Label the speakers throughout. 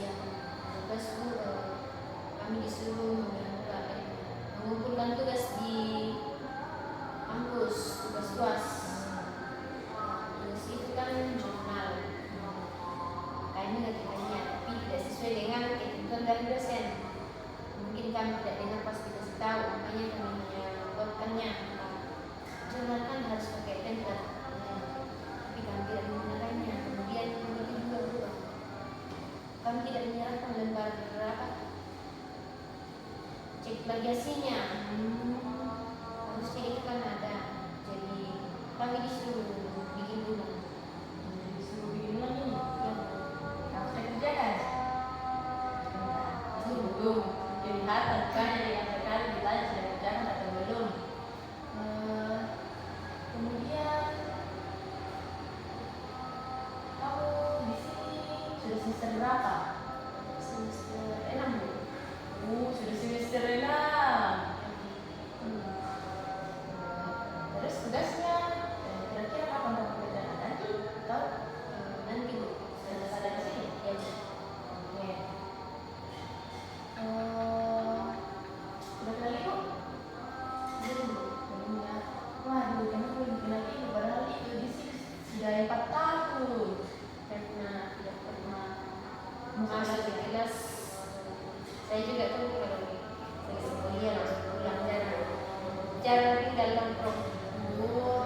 Speaker 1: siang. Terus kami disuruh mengumpulkan tugas di kampus, tugas kelas. Terus itu kan jurnal. Kami ngerjakannya, tapi tidak sesuai dengan ketentuan dari dosen. Mungkin kami tidak dengar pas dikasih tahu, makanya kami buatkannya. Jurnal kan harus pakai template, tapi kami tidak menggunakannya. Kemudian itu juga berubah. Kami tidak menyerahkan lembar berapa cek plagiasinya. Harusnya itu kan ada. Jadi kami disuruh bikin ulang.
Speaker 2: Disuruh bikin ulang ini. Harus dikerjakan. Itu belum kelihatan kan yang sekali ditanya sudah kerjakan atau belum. Kemudian kamu di sini sudah semester berapa?
Speaker 1: Semester 6 Bu.
Speaker 2: Sudah semester 6. Terus tugasnya kira-kira kapan kamu kerjakan nanti? Atau
Speaker 1: Nanti Bu.
Speaker 2: sudah ada di sini?
Speaker 1: Ya Bu.
Speaker 2: Oke. Udah kenal ibu?
Speaker 1: Belum Bu.
Speaker 2: Belum ya. Waduh, kenapa belum kenal ibu? Padahal itu di sini sudah 4 tahun.
Speaker 1: Karena tidak pernah
Speaker 2: Masuk
Speaker 1: masuk
Speaker 2: lagi
Speaker 1: di
Speaker 2: ya?
Speaker 1: kelas. Saya juga tuh kalau selesai kuliah langsung pulang, jarang tinggal nongkrong.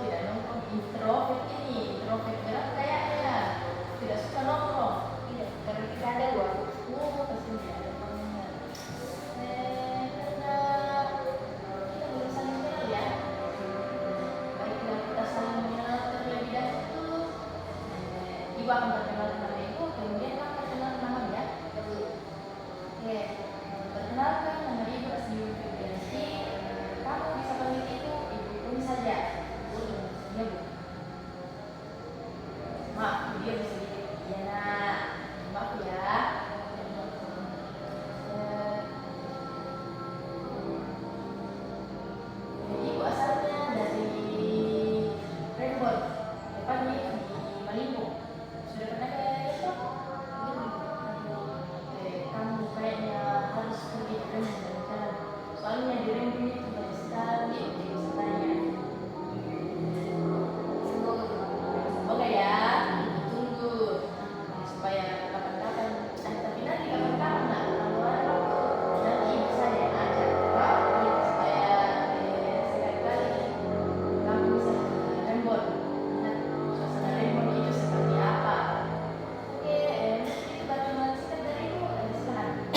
Speaker 2: Tidak nongkrong. Introvert ini. Introvert berat kayaknya. Tidak suka nongkrong.
Speaker 1: Tidak, karena kita ada uang.
Speaker 2: Pasti tidak ada temannya. Karena kita belum saling kenal ya. Baiklah kita saling mengenal terlebih dahulu. Ibu akan perkenalkan nama ibu, kemudian kamu perkenalkan nama ya. Oke, perkenalkan nama ibu Asyiu Febrianti. Kamu bisa panggil ibu Umi saja. Ya Bu. Maaf, dia sedikit. Ya nak, maaf ya. Ibu asalnya dari Rembon, tepatnya di Malimbo. Sudah pernah ke Rembon? Kamu kayaknya harus pergi ke Rembon jalan-jalan. Soalnya di Rembon itu banyak sekali objek wisatanya. Semoga ya, tunggu supaya kapan-kapan. Tapi nanti kapan-kapan nak, kalau ada waktu nanti ibu saya yang ajak supaya sekali-kali kamu bisa ke Rembon. Nah, suasana Rembon itu seperti apa? Oke, itu bagaimana singkat dari ibu? Silahkan.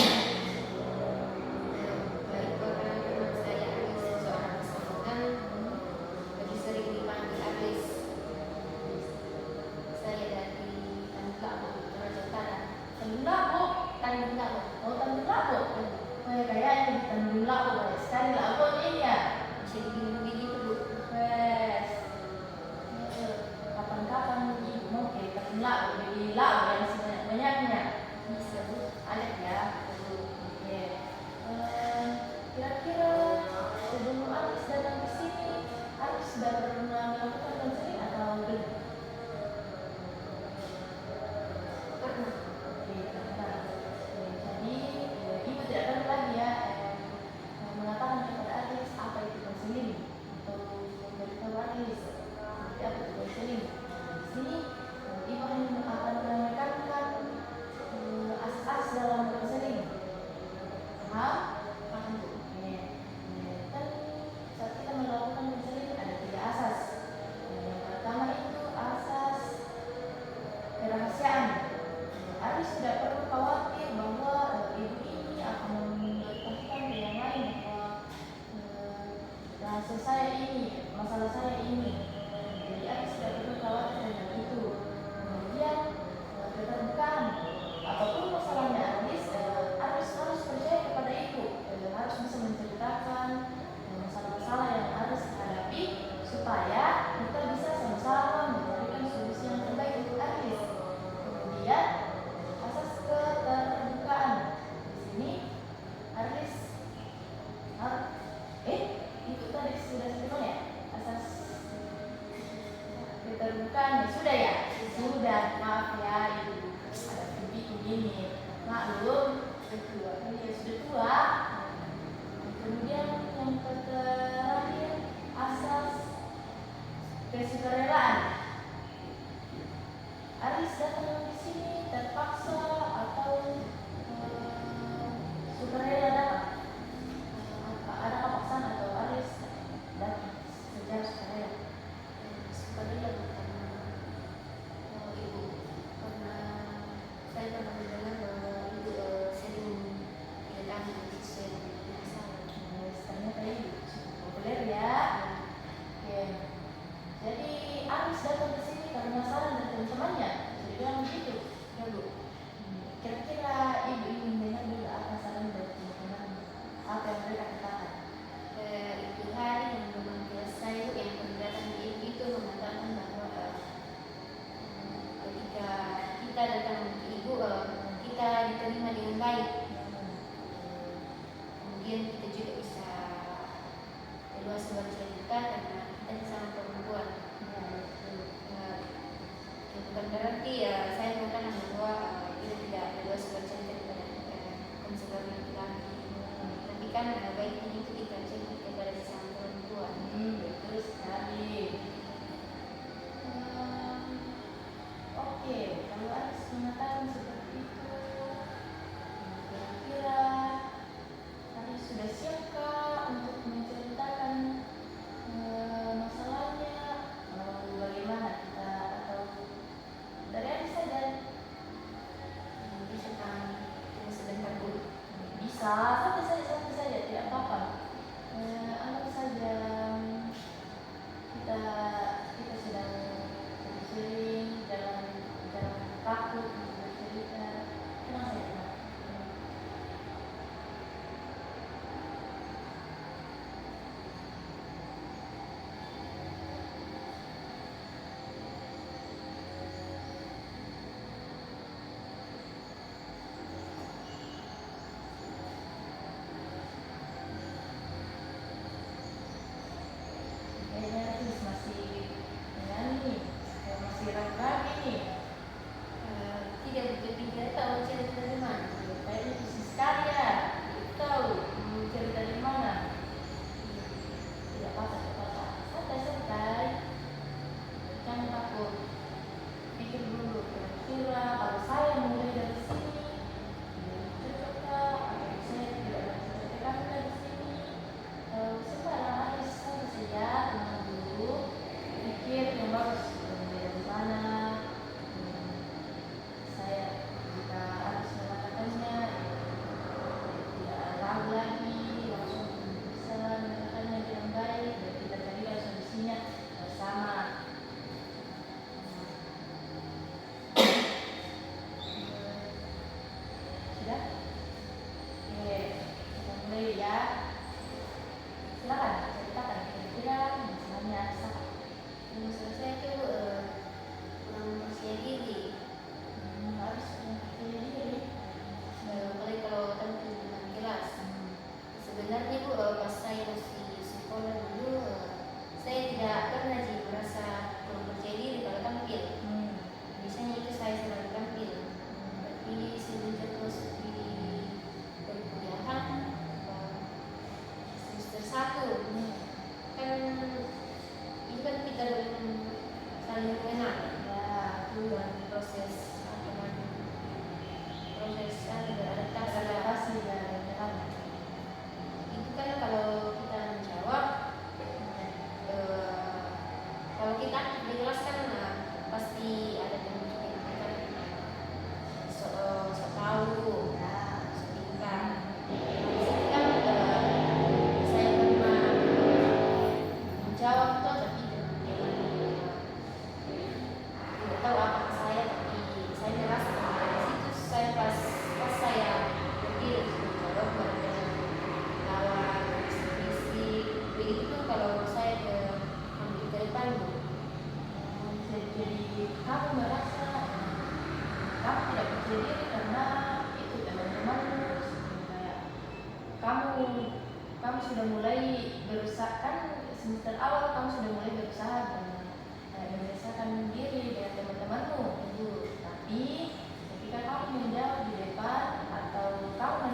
Speaker 1: Baik, perkenalkan saya Agnes, seorang Samarang. Lebih sering dipanggil Agnes. Saya dari Tanjung Raja Utara.
Speaker 2: Tanjung Labu.
Speaker 1: Tanjung Labu.
Speaker 2: Oh, Tanjung Labu. Kayaknya di Tanjung Labu banyak sekali Labuan ini ya.
Speaker 1: Bisa dibilang begitu Bu.
Speaker 2: Wes, kapan-kapan ibu mau ke Tanjung Labu, beli labu yang sebanyak-banyaknya.
Speaker 1: Bisa Bu.
Speaker 2: Ada ya. Oke. Kira-kira sebelum Aris datang ke sini, Aris sudah pernah melakukan konseling atau belum?
Speaker 1: Pernah.
Speaker 2: Oke, pernah. Jadi ibu tidak perlu lagi ya mengatakan kepada Aris apa itu konseling atau memberitahu Aris seperti apa itu konseling. Di sini ibu hanya akan menekankan sudah tua. Iya, sudah tua. Kemudian yang terakhir, asas kesukarelaan. Aris datang di sini terpaksa atau sukarela datang? Ada paksaan atau Aris datang secara sukarela?
Speaker 1: Sukarela karena ibu, karena saya pernah mendengar bahwa ibu sering mendatangi siswa yang bermasalah.
Speaker 2: Ternyata ibu cukup populer ya. Oke. Jadi Aris datang ke sini karena saran dari teman-temannya. Jadi bilang begitu, ya Bu. Kira-kira ibu ingin dengar dulu apa saran dari teman-teman? Apa yang mereka katakan?
Speaker 1: Itu hari yang memang kelas saya yang pendatang di ibu itu mengatakan bahwa ketika kita datang ke ibu, kita diterima dengan baik. Kemudian kita juga bisa luas bercerita karena kita sama perempuan. Bukan berarti saya mengatakan bahwa kita tidak luas bercerita bukan sebagai laki-laki. Tapi kan baiknya itu kita cerita kepada sesama perempuan.
Speaker 2: Betul sekali. Oke, kalau Aris mengatakan seperti itu, kira-kira Aris sudah siapkah untuk menceritakan masalahnya? Bagaimana kita atau dari Aris saja?
Speaker 1: Bisa kan cuma sebentar dulu.
Speaker 2: Bisa, santai saja, tidak apa-apa. Anggap saja kita sedang sering jangan takut untuk bercerita. Tenang saja, tenang. Kayaknya Aris masih ragu lagi nih.
Speaker 1: Tidak berpikir tahu cerita dari mana.
Speaker 2: Kayaknya bisnis sekali ya. Tahu mau cerita dari mana? Tidak apa-apa. Santai. Jangan takut. Pikir dulu. Kira-kira kalau saya mulai dari sini, cocokkah? Atau saya tidak mencocokkan dari sini? Sekarang Aris santai saja, tenang dulu. Pikir yang bagus. Dari mana? Saya jika harus mengatakannya tidak ragu lagi, langsung bisa mengatakannya dengan baik dan kita carikan solusinya bersama. Sudah? Oke, kita mulai ya. Silakan ceritakan kira-kira masalahnya apa?
Speaker 1: Masalah saya itu kurang percaya diri.
Speaker 2: Harus percaya diri.
Speaker 1: Mulai kalau tampil di depan kelas. Sebenarnya Bu, pas saya masih sekolah dulu, saya tidak pernah sih merasa kurang percaya diri kalau tampil. Biasanya itu saya selalu tampil. Tapi semenjak masuk di perkuliahan semester 1, kan itu kan kita belum saling mengenal.
Speaker 2: Ya,
Speaker 1: Itu proses beradaptasi. Itu kan kalau kita menjawab, kalau kita aktif di kelas kan pasti ada teman kita yang so tahu, so pintar. Di sini kan saya pernah menjawab tuh, tapi teman-teman tidak tahu apa ke saya, tapi saya merasa dari situ saya pas saya berdiri menjawab pada lawan bisik begitu kalau saya ambil ke depan Bu.
Speaker 2: Jadi kamu merasa kamu tidak percaya diri karena itu teman-temanmu kayak kamu sudah mulai berusaha kan semester awal kamu sudah mulai berusaha membiasakan diri dengan teman-temanmu. Tapi ketika kamu menjawab di depan atau kamu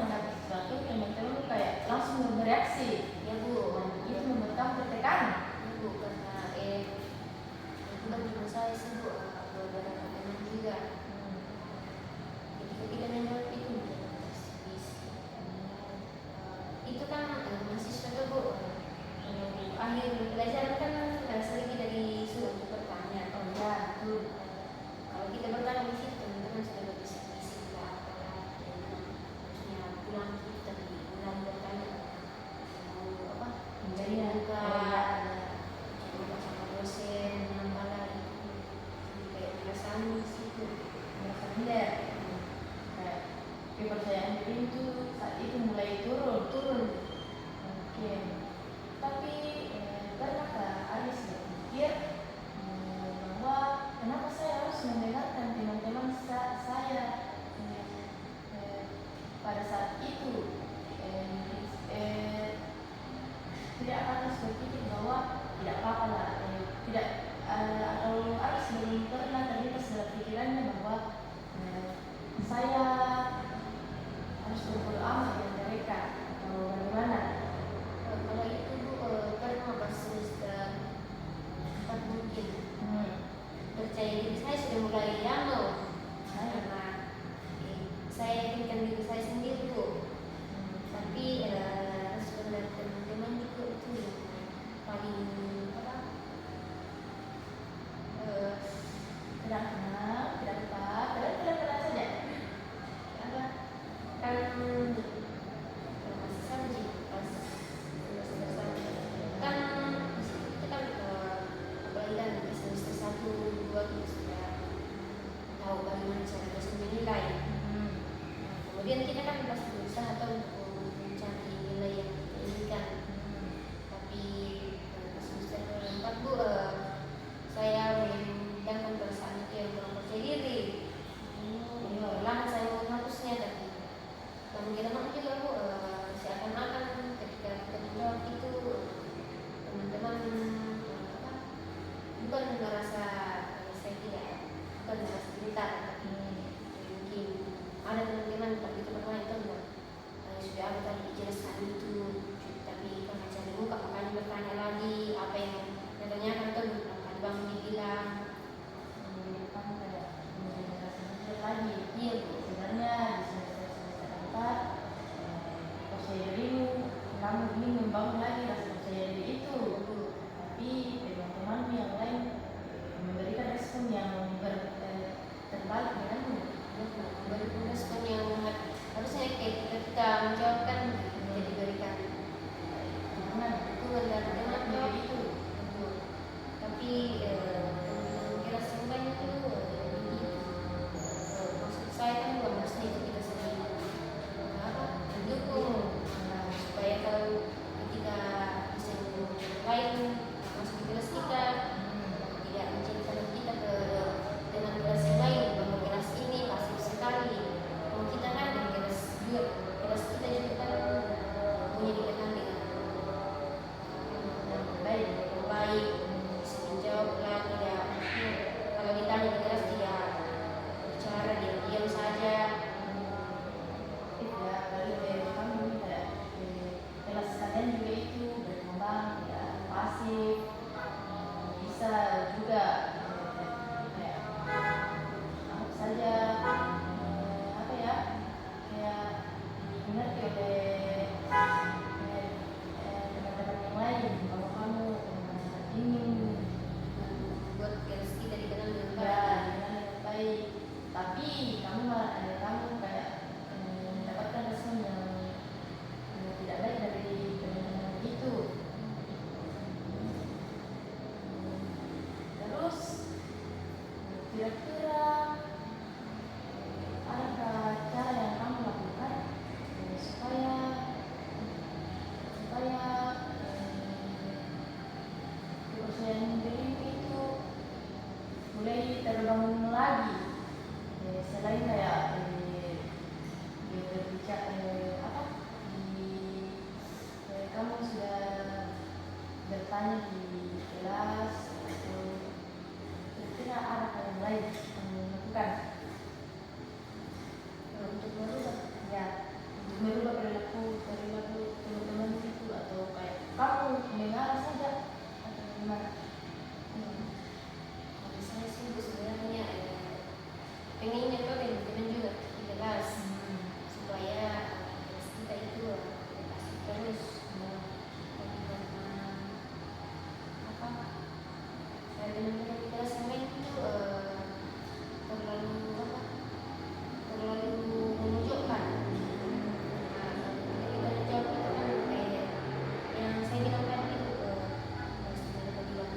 Speaker 2: kepercayaan diri itu saat itu mulai turun. Oke. Tapi pernahkah Aris berpikir bahwa kenapa saya harus mendengarkan teman-teman saya pada saat itu? Tidak Aris berpikir bahwa tidak apa-apa lah, tidak atau Aris belum pernah terlintas dalam pikirannya bahwa saya harus berbodo amat dengan mereka atau bagaimana?
Speaker 1: Kalau itu Bu, pernah pas semester 4 mungkin percaya diri saya sudah mulai yano karena saya yakinkan diri saya sendiri Bu. Tapi respon dari teman-teman juga itu yang paling
Speaker 2: Kenapa saja?
Speaker 1: apa kan masih sama sih pas semester 1 kan di situ kita kan apalagi kan di semester 1, 2 kita sudah tahu bagaimana cara dosen menilai. Kemudian kita kan pasti berusaha atau untuk mencari nilai yang kita inginkan. Tapi pas semester 4 Bu, saya mulai memiliki perasaan itu yang kurang percaya diri. Perlahan saya mau menghapusnya, tapi kemungkinan juga Bu, seakan-akan ketika kita menjawab itu teman-teman bukan merasa saya bukan merasa pintar, tapi mungkin ada teman-teman tapi itu pernah itu enggak sudah ada tadi dijelaskan itu, tapi karena cari muka makanya bertanya lagi apa yang ditanyakan tuh akan bang dibilang
Speaker 2: Kamu kayak semester lagi.
Speaker 1: iya Bu.
Speaker 2: Sebenarnya di semester 4 percaya dirimu, kamu ingin membangun lagi rasa percaya diri itu. Tapi teman-teman yang lain memberikan respon yang terbalik denganmu.
Speaker 1: Berikan respon yang harusnya ketika menjawabkan tidak diberikan dukungan dari teman
Speaker 2: itu.
Speaker 1: tapi jelas yang banyak itu maksud saya kan bukan harusnya itu kita sendiri mendukung supaya kalau ketika bisa lain masuk di kelas kita tidak menceritakan kita ke dengan kelas yang lain bahwa kelas ini pasif sekali. Kalau kita kan di kelas kita juga kan punya dikatakan dengan baik bisa menjawab lah, tidak kalau ditanya di kelas tidak bicara, dia diam saja.
Speaker 2: Ya, kalau kamu kayak kelas kalian juga itu berkembang, ya pasif, bisa juga kayak anggap saja apa ya, kayak dimengerti oleh teman-teman yang lain kalau kamu ingin
Speaker 1: Buat kelas kita dikenal dengan
Speaker 2: ya
Speaker 1: baik.
Speaker 2: dengan baik, tapi kamu kayak mendapatkan respon yang tidak baik dari teman-teman itu. Terus kira-kira adakah cara yang kamu lakukan supaya kepercayaan diri itu mulai terbangun lagi, selain kayak berbicara kamu sudah bertanya di kelas atau kira-kira ada hal yang lain yang melakukan
Speaker 1: Untuk merubah
Speaker 2: ya untuk merubah perilaku teman-teman itu, atau kayak kamu mendengar saja atau gimana?
Speaker 1: kalau saya sih Bu, sebenarnya pengennya tuh teman-teman juga di kelas supaya kelas kita itu pasti terus tapi karena apa saya teman-teman di kelas yang lain itu terlalu menunjukkan. Nah, ketika kita jawab itu kan kayak yang saya bilang tadi itu sebenarnya bilang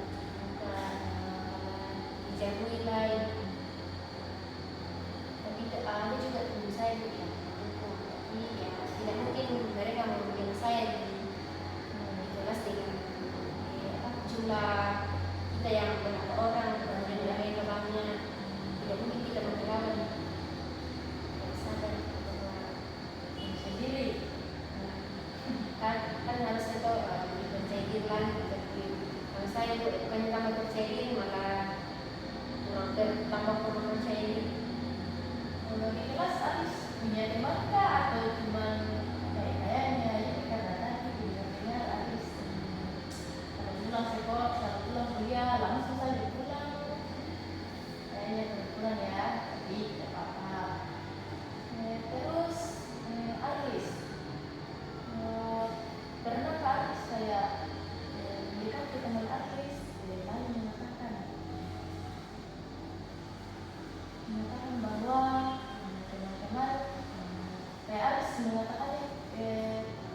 Speaker 2: mengatakan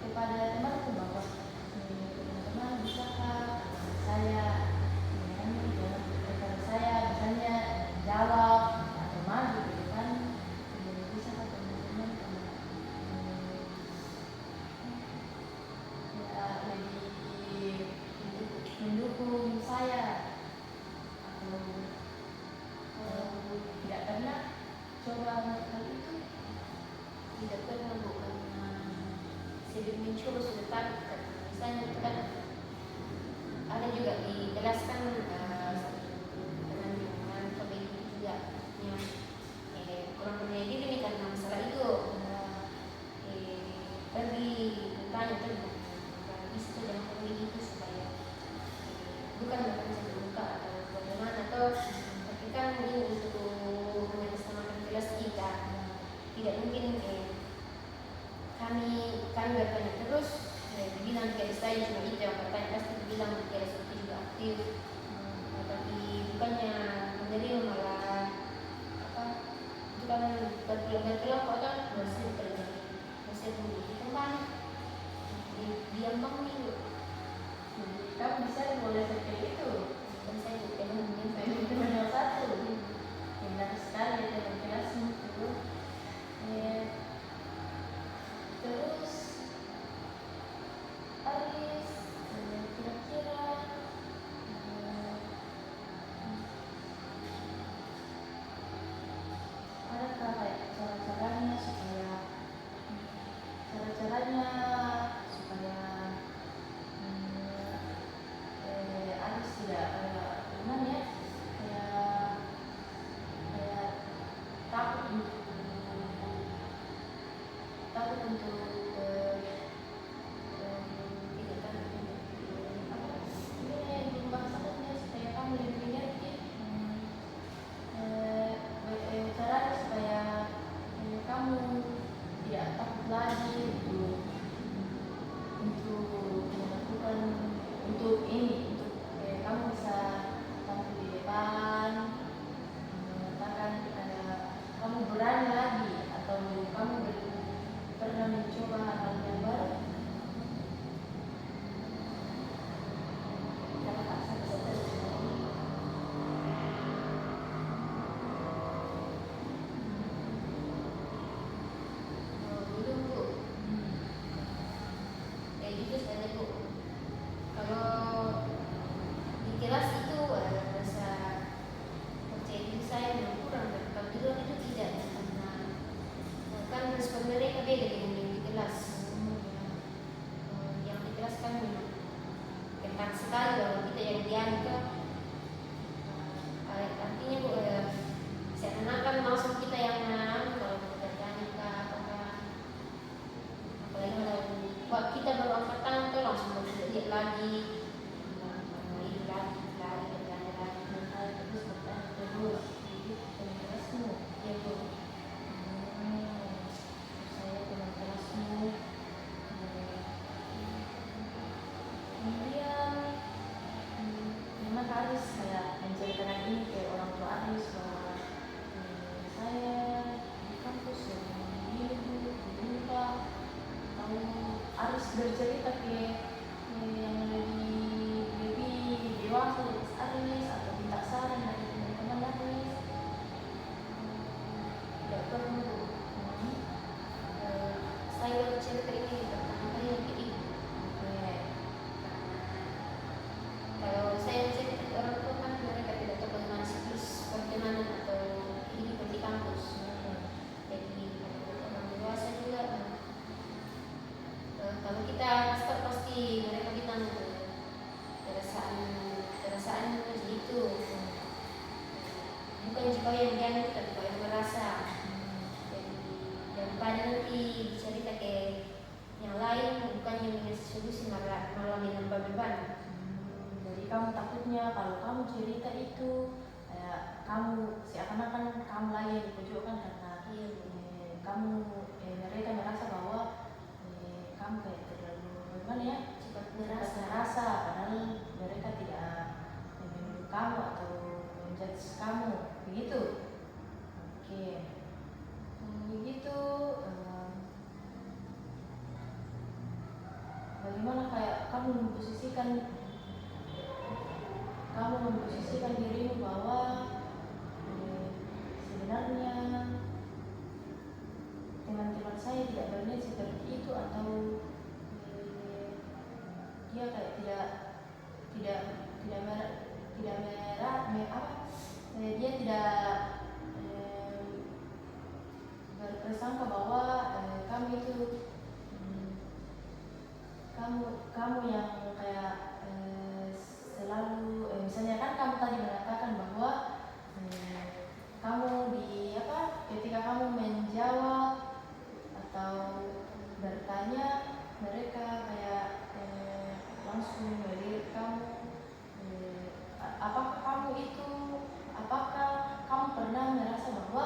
Speaker 2: kepada temanku bahwa teman-teman bisakah saya kepada saya misalnya jawab atau maju ke depan, bisakah teman-teman ya lebih mendukung saya atau tidak pernah coba hal itu?
Speaker 1: Tidak pernah Bu, karena sebelum mencoba sudah takut. Karena misalnya itu kan ada juga di kelas kan dengan pemimpin juga yang kurang percaya diri nih karena masalah itu. Pergi bertanya tentang bisa jangan pergi itu supaya bukan bahkan saya terbuka atau bagaimana atau tapi kan ini untuk mengatasnamakan kelas kita. Tidak mungkin kami bertanya terus dibilang tidak saya cuma itu yang bertanya, pasti dibilang tidak seperti juga aktif. Tapi bukannya menerima malah apa itu kan berkelompok kan masih terjadi masih kembali diam bangun itu.
Speaker 2: Kamu bisa boleh seperti itu.
Speaker 1: Dan saya bukan
Speaker 2: Teman yang satu indah sekali teman kelasmu itu. Terus Aris kira-kira adakah kayak cara-caranya supaya Aris tidak gimana ya kayak takut untuk
Speaker 1: tidak kan
Speaker 2: ini bahasanya supaya kamu lebih mengerti cara supaya kamu tidak takut lagi untuk melakukan untuk kamu bisa tampil di depan mengatakan kamu berani lagi atau kamu pernah mencoba hal yang baru.
Speaker 1: belum Bu. Gitu saja Bu. Kalau di kelas itu rasa percaya diri saya yang kurang dan kalau di luar itu tidak karena kan respon mereka beda dengan yang di kelas. Yang di kelas kan ketat sekali bahwa kita yang dianggap artinya Bu seakan-akan maksud kita yang kalau pekerjaannya apakah apalagi kalau kita baru angkat tangan tuh langsung mau lihat lagi ini lagi bertanya lagi
Speaker 2: Terus bertanya terus teman kelasmu
Speaker 1: ya Bu.
Speaker 2: Saya teman kelasmu kemudian memang Aris kayak menceritakan ini ke orang tua Aris bahwa saya di kampus yang diminta mau Aris bercerita ke yang lebih dewasa dari Aris atau minta saran dari teman-teman Aris.
Speaker 1: Tidak perlu saya baru cerita ini pertama kali yang ke ibu. Kalau saya cerita ke orang tua kan mereka tidak tahu bagaimana siklus pertemanan atau kehidupan di kampus. Jadi orang dewasa juga kalau kita start pasti mereka bilang perasaan itu bukan juga yang dianggap tapi kau yang merasa. Jadi daripada nanti cerita ke yang lain bukan yang ngasih solusi malah menambah beban.
Speaker 2: Jadi kamu takutnya kalau kamu cerita itu kamu seakan-akan kamu lagi yang dipojokkan karena kamu mereka merasa bahwa kamu kayak terlalu bagaimana ya
Speaker 1: Cepat
Speaker 2: merasa padahal mereka tidak menuduh kamu atau menjudge kamu begitu. Oke. Begitu bagaimana kayak kamu memposisikan dirimu bahwa sebenarnya teman-teman saya tidak berniat seperti itu, atau dia kayak tidak tidak merah tidak merah dia tidak berprasangka bahwa kamu itu kamu yang kayak selalu misalnya kan kamu tadi mengatakan bahwa kamu ketika kamu menjawab atau bertanya, mereka kayak langsung melihat kamu. Apakah kamu pernah merasa bahwa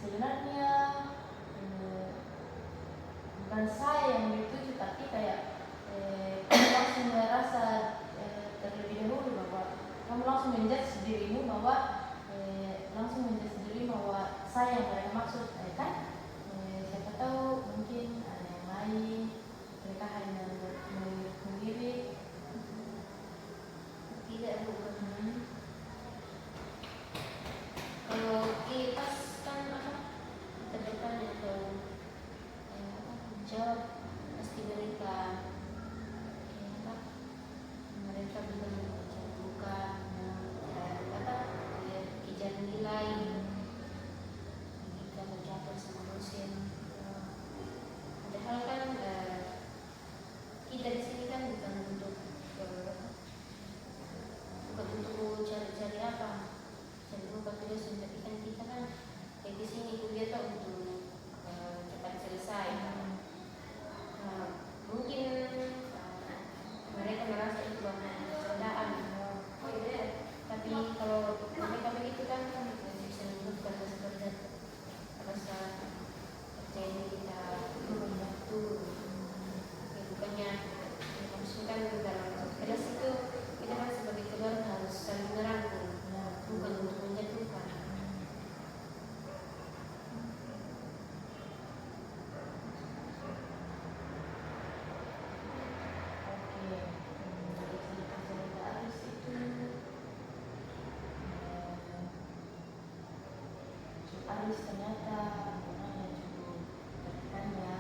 Speaker 2: sebenarnya bukan saya yang dituju, tapi kayak kamu langsung merasa terlebih dahulu bahwa kamu langsung menjudge dirimu bahwa saya yang mereka maksud, kan? Siapa tahu mungkin ada yang lain, mereka hanya melirik.
Speaker 1: Tidak, bukan. Kalau pas kan terdepan atau jawab, pasti mereka bilang bukan kejar nilai, kita bercampur sama dosen. Padahal kan kita di sini kan bukan untuk cari apa, cari muka dosen, tapi kan kita kan di sini kuliah tuh untuk cepat selesai. Mungkin mereka merasa itu candaan, tapi kalau mereka begitu kan bisa menunjukkan rasa percaya kita turun. Bukannya maksudkan dalam kelas itu kita kan sebagai keluarga harus saling merangkul, bukan untuk menjatuhkan.
Speaker 2: Aris ternyata orang yang cukup tertekan ya.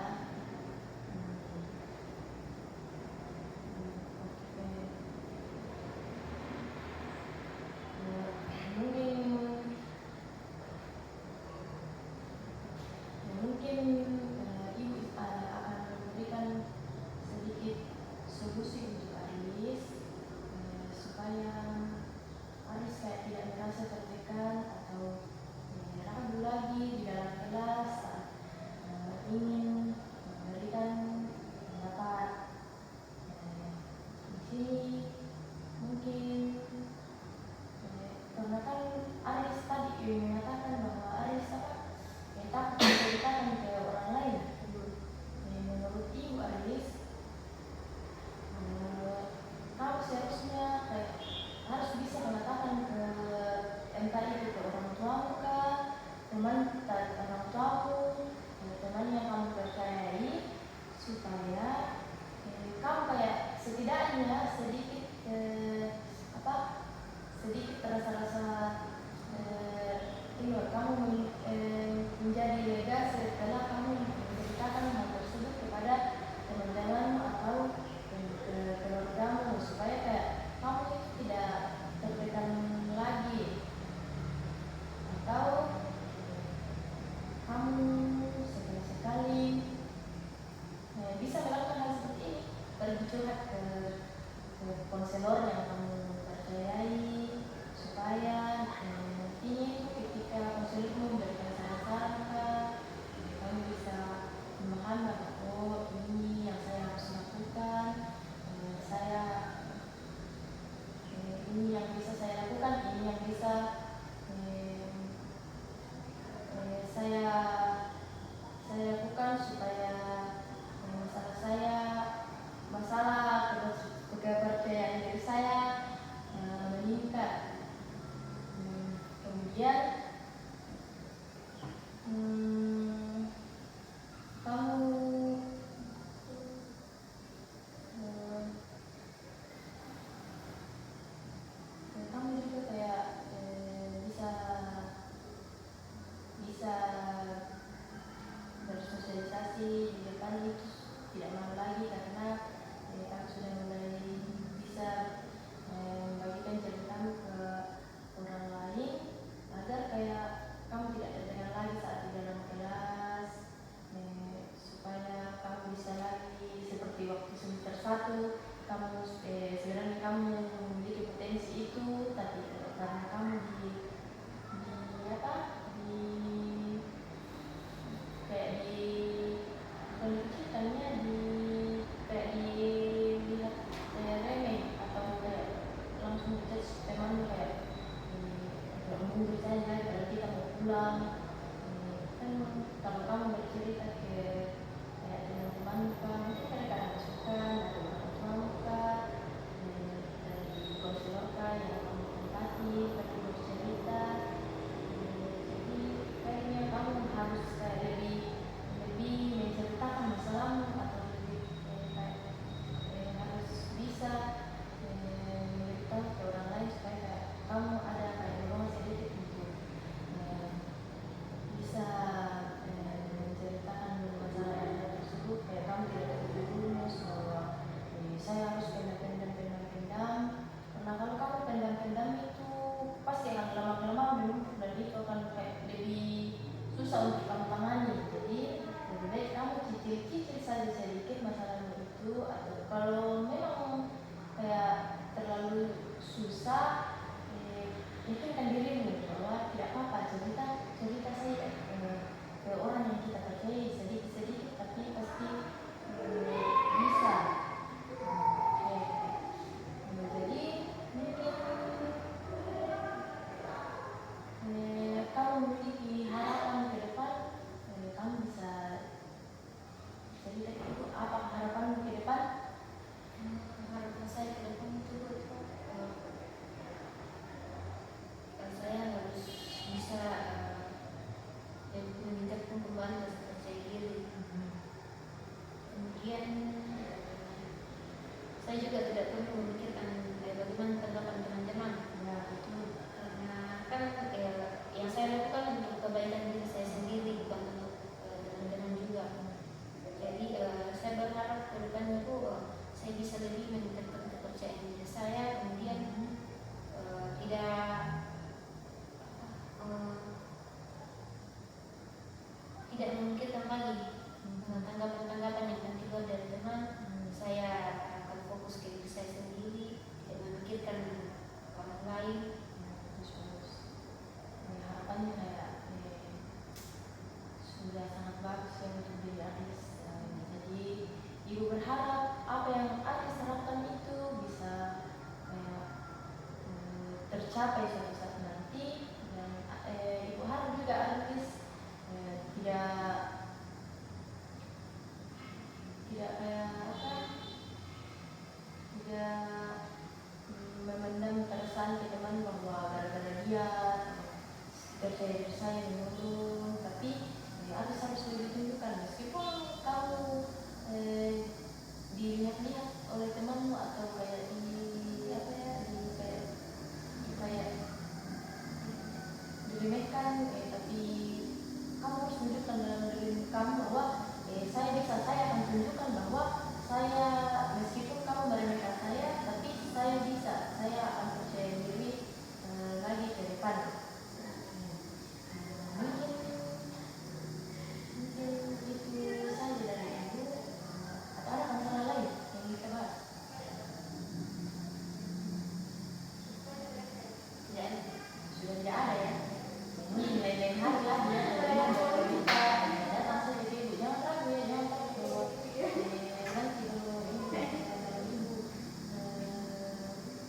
Speaker 2: Mungkin ibu akan memberikan sedikit solusi untuk Aris, supaya Aris kayak tidak merasa tertekan atau ragu lagi di dalam kelas saat ingin memberikan pendapat. Di sini mungkin karena kan Aris tadi mengatakan bahwa Aris takut menceritakan ke orang lain. Menurut ibu Aris, kamu seharusnya harus bisa mengatakan ke entah itu ke orang tuamu kah, orang tuamu, teman yang kamu percayai, supaya kamu kayak setidaknya sedikit rasa-rasa kamu menjadi lega setelah kamu menceritakan hal tersebut kepada teman-teman atau keluargamu, supaya kayak kamu tidak tertekan lagi, atau kamu sekali-sekali bisa melakukan hal seperti ini, pergi curhat ke konselor yang kamu percayai, supaya nantinya ketika konselormu memberikan saran-saran, kamu bisa memahami bahwa ini yang saya harus lakukan, ini yang bisa saya lakukan, ini yang bisa saya lakukan supaya masalah kepercayaan diri saya tadi itu tidak malu lagi karena kamu sudah mulai bisa membagikan ceritamu ke orang lain agar kayak kamu tidak terdengar lagi saat di dalam kelas, supaya kamu bisa lagi seperti waktu semester 1 kamu sebenarnya kamu memiliki potensi itu, tapi karena kamu di apa kayak bukan dikecilkannya, kayak dilihat remeh atau kayak langsung judge temanmu kayak nggak mundur saja padahal kita mau pulang. Kan kalau kamu bercerita ke kayak teman-teman kamu itu mereka ada masukan atau orang tua dari konselor yang kamu tempati tapi bercerita. Jadi kayaknya kamu harus kayak lebih menceritakan masalahmu atau lebih harus bisa memberitahu ke orang lain supaya kayak kamu ada kayak dorongan sedikit untuk bisa menceritakan masalah yang ada tersebut, kayak kamu tidak terjerumus bahwa saya harus pendam, karena kalau kamu pendam itu pasti akan lama-lama menumpuk dan itu akan kayak lebih susah untuk kamu tangani. Jadi lebih baik kamu cicil-cicil saja sedikit masalahmu itu, atau kalau memang kayak terlalu susah yakinkan dirimu bahwa tidak apa-apa, cerita saja ke orang yang kita percaya sedikit-sedikit, tapi pasti bisa. Jadi mungkin kamu memiliki harapan ke depan, kamu bisa cerita itu apa harapanmu ke depan?
Speaker 1: Harapan saya ke depan itu saya harus bisa meningkatkan kembali rasa percaya diri. Kemudian saya juga tidak perlu memikirkan bagaimana tanggapan teman-teman.
Speaker 2: Ya betul.
Speaker 1: Karena kan yang saya lakukan untuk kebaikan diri saya sendiri, bukan untuk teman-teman juga. Jadi saya berharap ke depannya itu saya bisa lebih meningkatkan kepercayaan diri saya, kemudian tidak memikirkan lagi tanggapan-tanggapan yang akan keluar dari teman. Saya akan fokus ke diri saya sendiri, tidak memikirkan orang lain.
Speaker 2: Terus harapannya kayak sudah sangat bagus ya untuk diri Aris. Jadi ibu berharap apa yang Aris harapkan itu bisa tercapai suatu saat nanti, dan ibu harap juga Aris tidak kayak apa, tidak memendam perasaan ke teman bahwa gara-gara dia percaya diri saya menurun, tapi harus lebih tunjukkan meskipun kamu dilihat-lihat oleh temanmu atau kayak kayak diremehkan, tapi kamu harus tunjukkan dalam diri kamu bahwa saya akan tunjukkan bahwa saya, meskipun kamu meremehkan saya, tapi saya akan percaya diri lagi ke depan. Mungkin itu saja dari ibu. Atau ada masalah lain yang kita bahas? Sudah tidak ada ya. Ini lain-lain hari lagi ya. Kalau kita datang saja ke ibu, jangan ragu ya, jangan takut. Nanti kalau ibu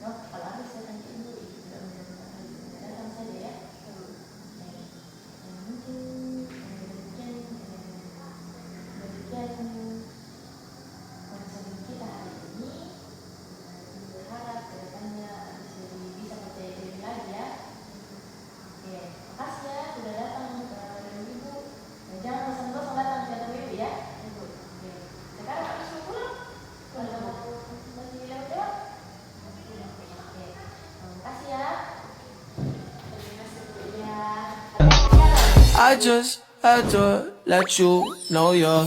Speaker 2: kalau habis datang ke ibu tidak datang saja ya. Mungkin demikian konseling kita hari ini. Berharap kedepannya bisa percaya diri lagi ya. Oke, makasih ya sudah datang dari ibu. Jangan bosan-bosan datang ke kantor ibu ya. Oke. Sekarang habis mau pulang? Kalau masih lewat-lewat? Oke, makasih ya.
Speaker 3: I just had to let you know you're